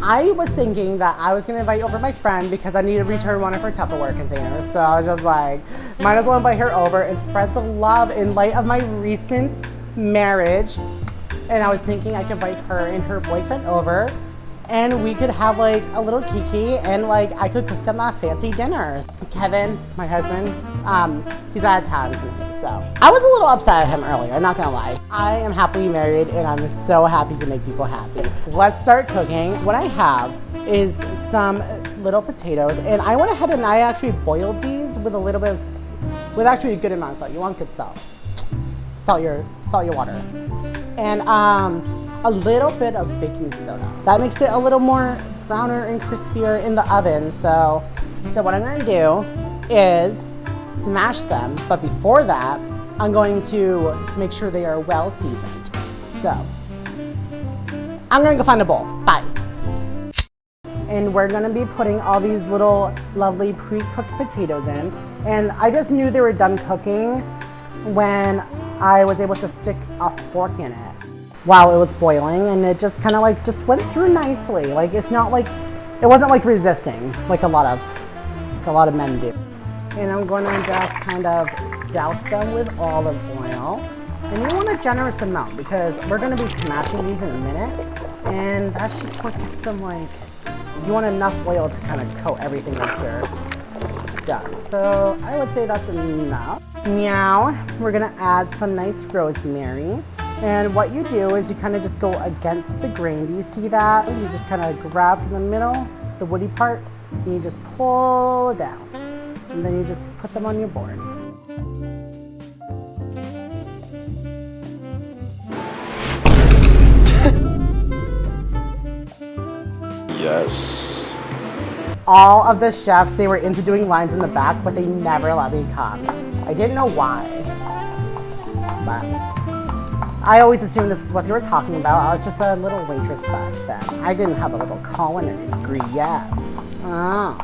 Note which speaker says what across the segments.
Speaker 1: I was thinking that I was gonna invite over my friend because I need to return one of her Tupperware containers. So I was just like, might as well invite her over and spread the love in light of my recent marriage. And I was thinking I could invite her and her boyfriend over and we could have like a little kiki and like I could cook them fancy dinners. Kevin, my husband, he's out of town tonight, so. I was a little upset at him earlier, I'm not gonna lie. I am happily married and I'm so happy to make people happy. Let's start cooking. What I have is some little potatoes and I went ahead and I actually boiled these with a little bit of, with actually a good amount of salt. You want good salt. Salt your water. And a little bit of baking soda. That makes it a little more browner and crispier in the oven. So what I'm gonna do is smash them, but before that, I'm going to make sure they are well seasoned. So, I'm gonna go find a bowl, bye. And we're gonna be putting all these little lovely pre-cooked potatoes in. And I just knew they were done cooking when I was able to stick a fork in it while it was boiling, and it just kind of like just went through nicely. Like it's not like, it wasn't like resisting like a lot of men do. And I'm going to just kind of douse them with olive oil. And you want a generous amount because we're going to be smashing these in a minute. And that's just what gets them like, you want enough oil to kind of coat everything once they're done. So I would say that's enough. Now we're going to add some nice rosemary. And what you do is you kind of just go against the grain. Do you see that? You just kind of grab from the middle, the woody part, and you just pull it down. And then you just put them on your board.
Speaker 2: Yes.
Speaker 1: All of the chefs, they were into doing lines in the back, but they never let me come. I didn't know why, but I always assumed this is what they were talking about. I was just a little waitress back then. I didn't have a little culinary degree yet. Oh.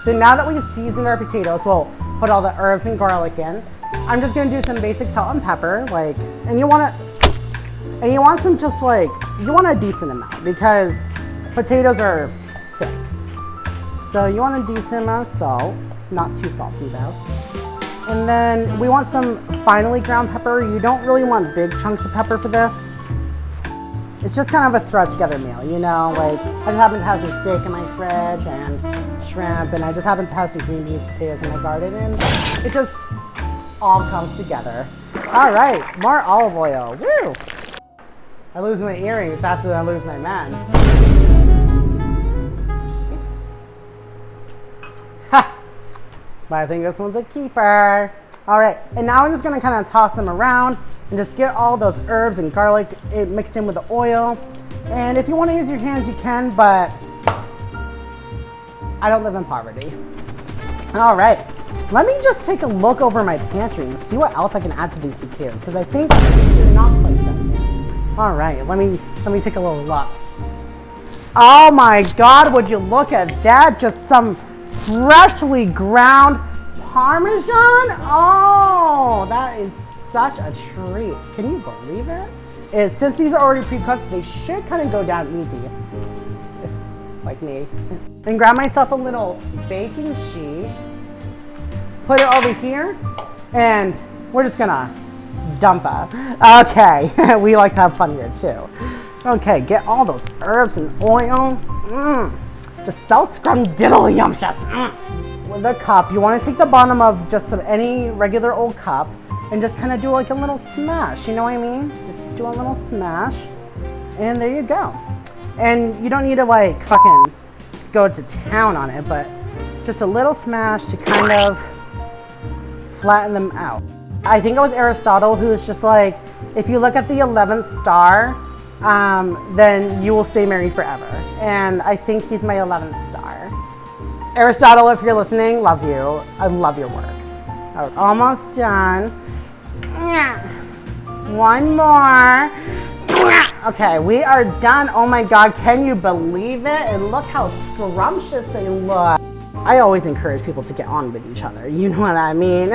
Speaker 1: So now that we've seasoned our potatoes, we'll put all the herbs and garlic in. I'm just gonna do some basic salt and pepper, like, and you want some just like, you want a decent amount because potatoes are thick. So you want a decent amount of salt, not too salty though. And then we want some finely ground pepper. You don't really want big chunks of pepper for this. It's just kind of a throw together meal, you know? Like, I just happen to have some steak in my fridge and shrimp, and I just happen to have some green beans, potatoes in my garden, and it just all comes together. All right, more olive oil, woo! I lose my earrings faster than I lose my men. Ha! But I think this one's a keeper. All right, and now I'm just gonna kind of toss them around and just get all those herbs and garlic mixed in with the oil. And if you wanna use your hands, you can, but I don't live in poverty. All right, let me just take a look over my pantry and see what else I can add to these potatoes, because I think they're not quite done yet. All right, let me take a little look. Oh my God, would you look at that? Just some freshly ground Parmesan. Oh, that is such a treat. Can you believe it? Since these are already pre-cooked, they should kind of go down easy, like me. Then grab myself a little baking sheet, put it over here, and we're just gonna dump it. Okay, we like to have fun here too. Okay, get all those herbs and oil. Just so scrumdiddlyumptious. With a cup, you want to take the bottom of just any regular old cup and just kind of do like a little smash, you know what I mean? Just do a little smash, and there you go. And you don't need to like fucking go to town on it, but just a little smash to kind of flatten them out. I think it was Aristotle who was just like, if you look at the 11th star, then you will stay married forever. And I think he's my 11th star. Aristotle, if you're listening, love you. I love your work. Right, almost done. One more. Okay, we are done. Oh my God, can you believe it? And look how scrumptious they look. I always encourage people to get on with each other. You know what I mean?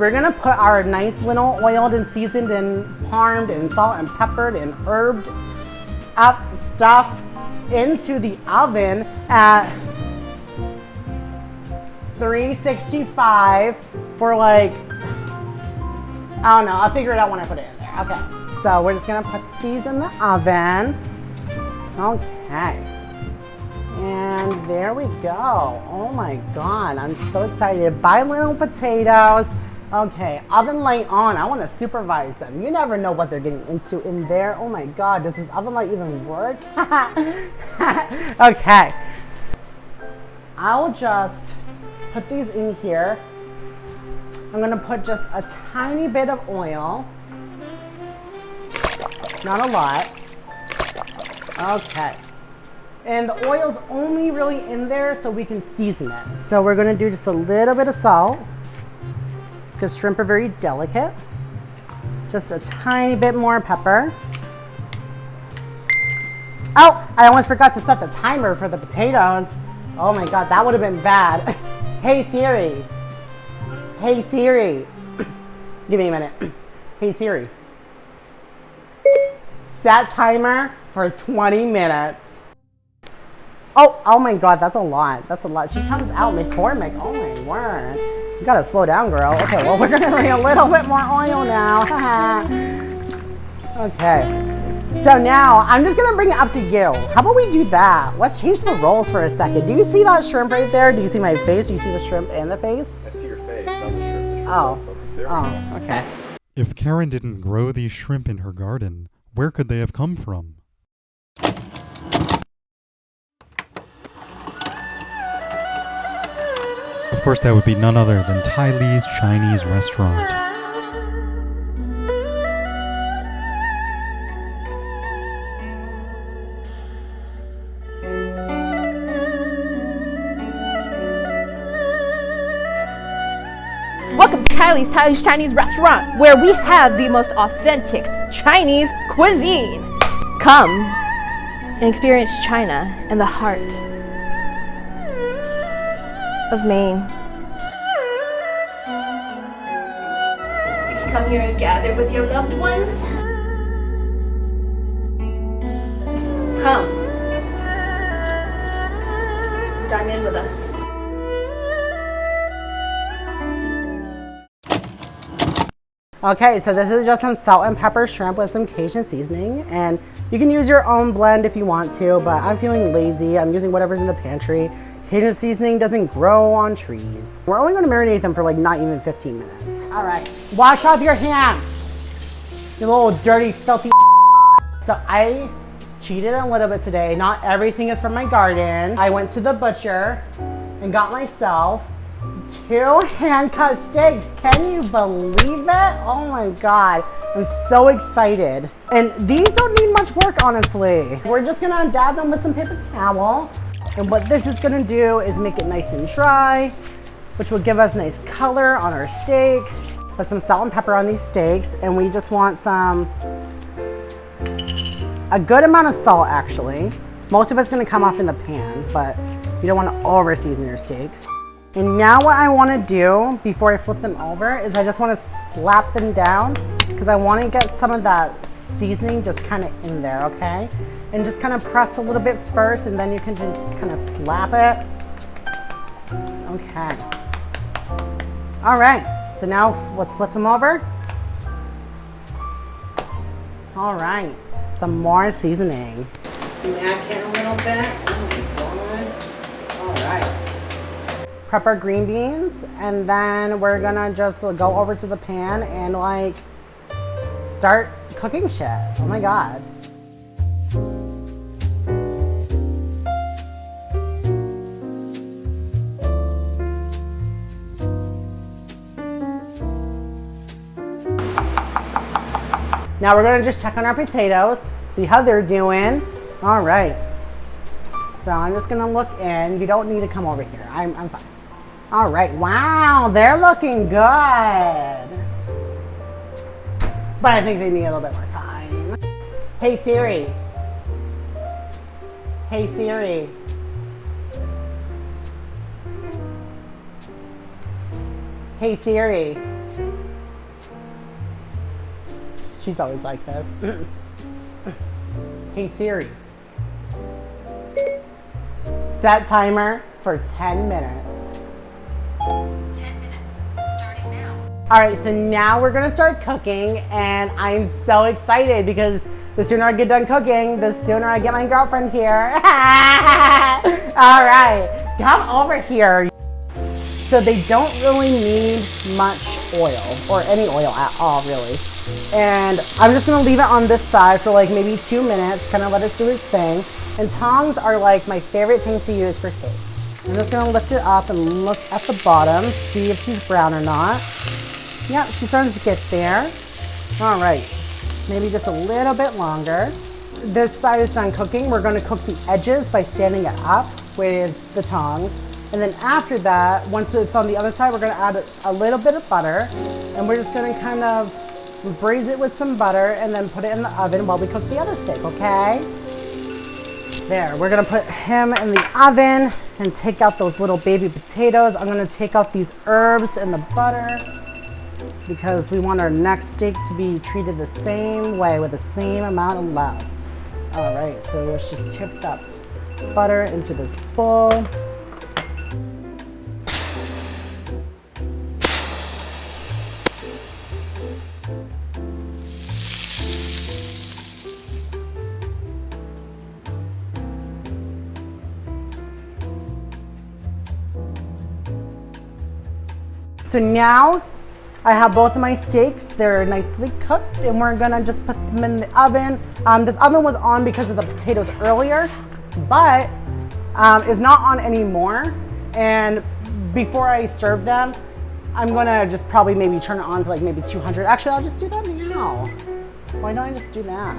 Speaker 1: we're gonna put our nice little oiled and seasoned and parmed and salt and peppered and herbed up stuff into the oven at 365 for like, I don't know, I'll figure it out when I put it in there. Okay, so we're just gonna put these in the oven. Okay. And there we go. Oh my God, I'm so excited. Bilingual potatoes. Okay, oven light on. I want to supervise them. You never know what they're getting into in there. Oh my God, does this oven light even work? Okay. I'll just put these in here. I'm gonna put just a tiny bit of oil. Not a lot. Okay. And the oil's only really in there so we can season it. So we're gonna do just a little bit of salt, because shrimp are very delicate. Just a tiny bit more pepper. Oh, I almost forgot to set the timer for the potatoes. Oh my God, that would have been bad. Hey Siri. Hey Siri. Give me a minute. Hey Siri. Set timer for 20 minutes. Oh my God, that's a lot. That's a lot. She comes out McCormick. Oh my word. You gotta slow down, girl. Okay, well, we're gonna bring a little bit more oil now. Okay. So now, I'm just gonna bring it up to you. How about we do that? Let's change the roles for a second. Do you see that shrimp right there? Do you see my face? Do you see the shrimp and the face?
Speaker 2: I see your face, not the shrimp.
Speaker 1: Oh.
Speaker 2: There
Speaker 1: Oh, okay.
Speaker 3: If Karen didn't grow these shrimp in her garden, where could they have come from? Of course, that would be none other than Ty Lee's Chinese restaurant.
Speaker 4: Welcome to Tylee's Chinese restaurant, where we have the most authentic Chinese cuisine. Come and experience China and the heart of Maine. You can come here and gather with your loved ones. Come. Dine in with us.
Speaker 1: Okay, so this is just some salt and pepper shrimp with some Cajun seasoning, and you can use your own blend if you want to, but I'm feeling lazy. I'm using whatever's in the pantry. Cajun seasoning doesn't grow on trees. We're only gonna marinate them for like not even 15 minutes. All right, wash off your hands, you little dirty, filthy. So I cheated a little bit today. Not everything is from my garden. I went to the butcher and got myself 2 hand-cut steaks. Can you believe it? Oh my God, I'm so excited. And these don't need much work, honestly. We're just gonna dab them with some paper towel. And what this is gonna do is make it nice and dry, which will give us nice color on our steak. Put some salt and pepper on these steaks, and we just want a good amount of salt actually. Most of it's gonna come off in the pan, but you don't wanna over season your steaks. And now what I wanna do before I flip them over is I just wanna slap them down, because I wanna get some of that seasoning just kinda in there, okay? And just kind of press a little bit first, and then you can just kind of slap it. Okay. All right, so now let's flip them over. All right, some more seasoning. Napkin a little bit. Oh my God. All right. Prep our green beans, and then we're gonna just go over to the pan and like start cooking shit. Oh my God. Now we're gonna just check on our potatoes, see how they're doing. All right. So I'm just gonna look in. You don't need to come over here. I'm fine. All right, wow, they're looking good. But I think they need a little bit more time. Hey Siri. Hey Siri. Hey Siri. She's always like this. Hey Siri. Set timer for 10 minutes.
Speaker 5: 10 minutes, starting now.
Speaker 1: All right, so now we're gonna start cooking, and I'm so excited because the sooner I get done cooking, the sooner I get my girlfriend here. All right, come over here. So they don't really need much oil, or any oil at all, really. And I'm just gonna leave it on this side for like maybe 2 minutes, kind of let it do its thing. And tongs are like my favorite things to use for steak. I'm just gonna lift it up and look at the bottom, see if she's brown or not. Yep, she's starting to get there. All right, maybe just a little bit longer. This side is done cooking. We're gonna cook the edges by standing it up with the tongs. And then after that, once it's on the other side, we're gonna add a little bit of butter. And we're just gonna kind of braise it with some butter and then put it in the oven while we cook the other steak, okay? There, we're gonna put him in the oven and take out those little baby potatoes. I'm gonna take out these herbs and the butter because we want our next steak to be treated the same way with the same amount of love. All right, so let's just tip that butter into this bowl. So now I have both of my steaks. They're nicely cooked and we're gonna just put them in the oven. This oven was on because of the potatoes earlier, but is not on anymore. And before I serve them, I'm gonna just probably maybe turn it on to like maybe 200. Actually, I'll just do that now. Why don't I just do that?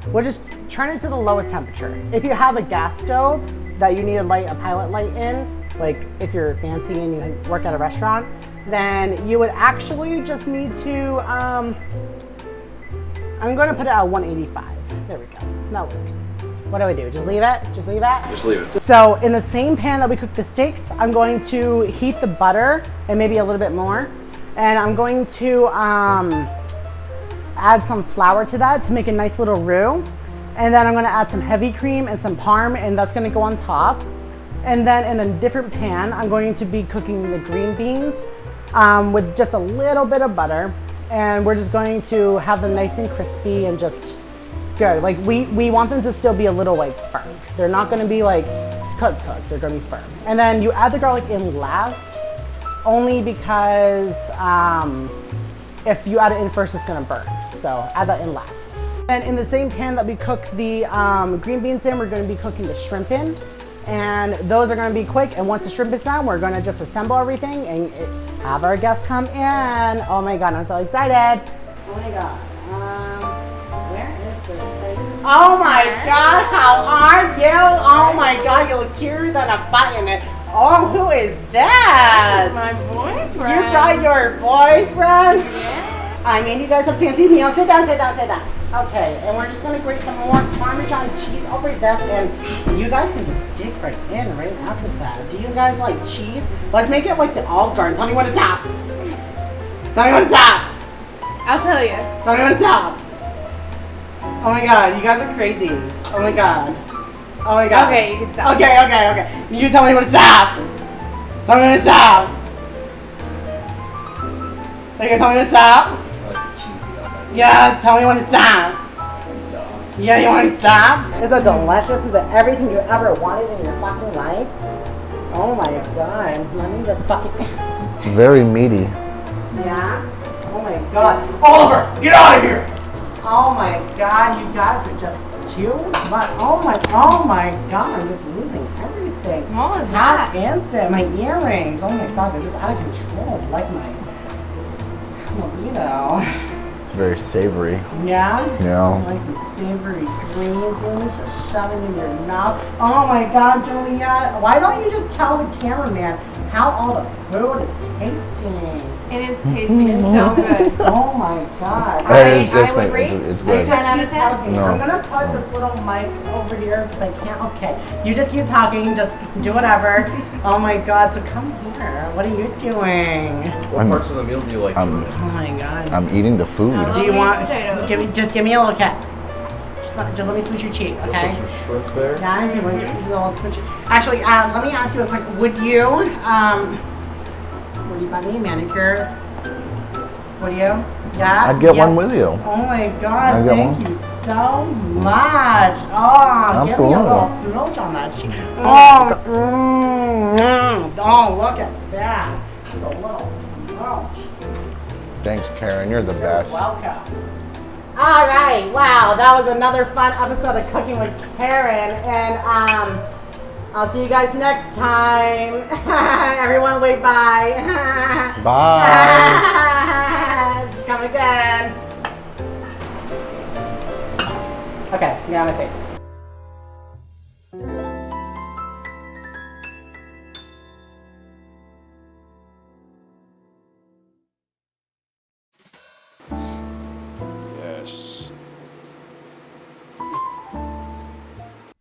Speaker 1: We'll just turn it to the lowest temperature. If you have a gas stove that you need to light a pilot light in, like if you're fancy and you work at a restaurant, then you would actually just need to, I'm gonna put it at 185. There we go, that works. What do I do, just leave it? Just leave it?
Speaker 2: Just leave it.
Speaker 1: So in the same pan that we cook the steaks, I'm going to heat the butter and maybe a little bit more. And I'm going to add some flour to that to make a nice little roux. And then I'm gonna add some heavy cream and some parm, and that's gonna go on top. And then in a different pan, I'm going to be cooking the green beans with just a little bit of butter. And we're just going to have them nice and crispy and just good. Like we want them to still be a little like firm. They're not gonna be like cooked, they're gonna be firm. And then you add the garlic in last, only because if you add it in first, it's gonna burn. So add that in last. And in the same pan that we cook the green beans in, we're gonna be cooking the shrimp in. And those are gonna be quick. And once the shrimp is done, we're gonna just assemble everything and have our guests come in. Oh my God, I'm so excited. Oh my God, where is this thing? Oh my God, how are you? Oh my God, you look cuter than a button. Oh, who is that?
Speaker 6: This is my boyfriend.
Speaker 1: You brought your boyfriend?
Speaker 6: Yeah.
Speaker 1: I mean, you guys have fancy meals. Sit down, sit down, sit down. Okay, and we're just gonna grate some more Parmesan cheese over this, and you guys can just dig right in right after that. Do you guys like cheese? Let's make it like the Olive Garden. Tell me when to stop. Tell me when to stop.
Speaker 6: I'll tell you.
Speaker 1: Tell me when to stop. Oh my God, you guys are crazy. Oh my God. Oh my God.
Speaker 6: Okay, you can stop.
Speaker 1: Okay, okay, okay. You tell me when to stop. Tell me when to stop. You can tell me when to stop. Yeah, tell me when to stop.
Speaker 2: Stop.
Speaker 1: Yeah, you want to stop? Is it delicious? Is it everything you ever wanted in your fucking life? Oh my God. Let me just fucking...
Speaker 7: It's very meaty.
Speaker 1: Yeah? Oh my God. Oliver, get out of here! Oh my God, you guys are just too much. Oh my God, I'm just losing everything.
Speaker 6: What was
Speaker 1: Half
Speaker 6: that?
Speaker 1: instant, my earrings. Oh my God, they're just out of control. Like my libido.
Speaker 7: It's very savory.
Speaker 1: Yeah?
Speaker 7: Yeah.
Speaker 1: Like some savory green things just shoving in your mouth. Oh my God, Juliet. Why don't you just tell the cameraman how all the food is tasting.
Speaker 6: It is tasty. It's so good.
Speaker 1: Oh my god.
Speaker 7: It's
Speaker 6: would rate
Speaker 7: it's
Speaker 1: I
Speaker 7: good.
Speaker 1: just keep talking.
Speaker 7: No.
Speaker 1: I'm gonna put this little mic over here because I can't. Okay, you just keep talking. Just do whatever. Oh my god. So come here. What are you doing?
Speaker 2: What parts of the meal do you like?
Speaker 1: Oh my god.
Speaker 7: I'm eating the food.
Speaker 1: Do you want?
Speaker 6: potatoes.
Speaker 1: Just give me a little cat. Just let me switch your cheek,
Speaker 2: You also
Speaker 1: okay?
Speaker 2: have some shrimp there.
Speaker 1: Yeah, I'm doing a little switch. Actually, let me ask you a quick. Would you buy me a manicure? Would you? Yeah.
Speaker 7: I'd get
Speaker 1: Yeah.
Speaker 7: one with you.
Speaker 1: Oh my god,
Speaker 7: I'll get
Speaker 1: thank
Speaker 7: one.
Speaker 1: you so much. Oh, give me a
Speaker 7: Absolutely.
Speaker 1: little smooch on that cheek. Oh, oh, look at that. Just a little smooch.
Speaker 7: Thanks, Karen. You're the best.
Speaker 1: Welcome. All right, wow, that was another fun episode of Cooking with Karen, and I'll see you guys next time. Everyone, wave bye.
Speaker 7: Bye.
Speaker 1: Come again. Okay, get out of my face.
Speaker 2: Yes.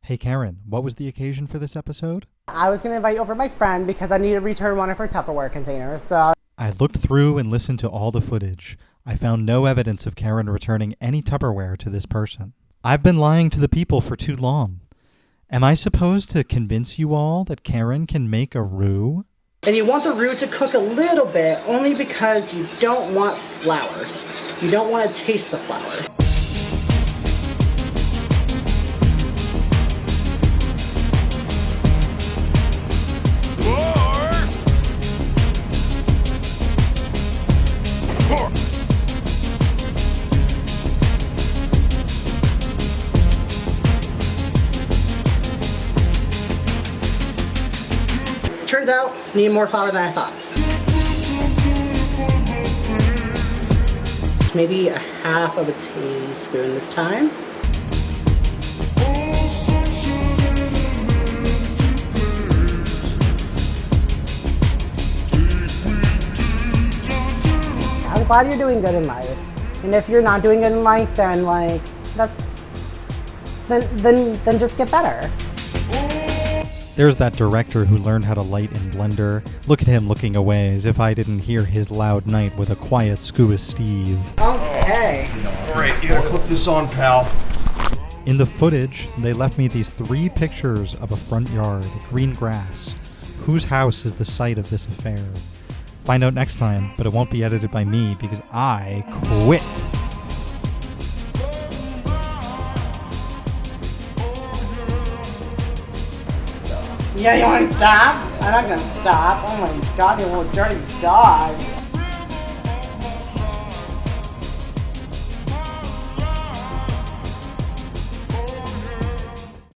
Speaker 3: Hey Karen, what was the occasion for this episode?
Speaker 1: I was gonna invite over my friend because I need to return one of her Tupperware containers, so.
Speaker 3: I looked through and listened to all the footage. I found no evidence of Karen returning any Tupperware to this person. I've been lying to the people for too long. Am I supposed to convince you all that Karen can make a roux?
Speaker 1: And you want the roux to cook a little bit only because you don't want flour. You don't want to taste the flour. Turns out, need more flour than I thought. Maybe a half of a teaspoon this time. I'm glad you're doing good in life. And if you're not doing good in life, then like, then just get better.
Speaker 3: There's that director who learned how to light in Blender. Look at him looking away as if I didn't hear his loud night with a quiet Scuba Steve.
Speaker 1: Okay.
Speaker 2: Alright, you gotta clip this on, pal.
Speaker 3: In the footage, they left me these 3 pictures of a front yard, green grass. Whose house is the site of this affair? Find out next time, but it won't be edited by me because I quit.
Speaker 1: Yeah, you want to stop? I'm not gonna stop. Oh my god, you little dirty dog.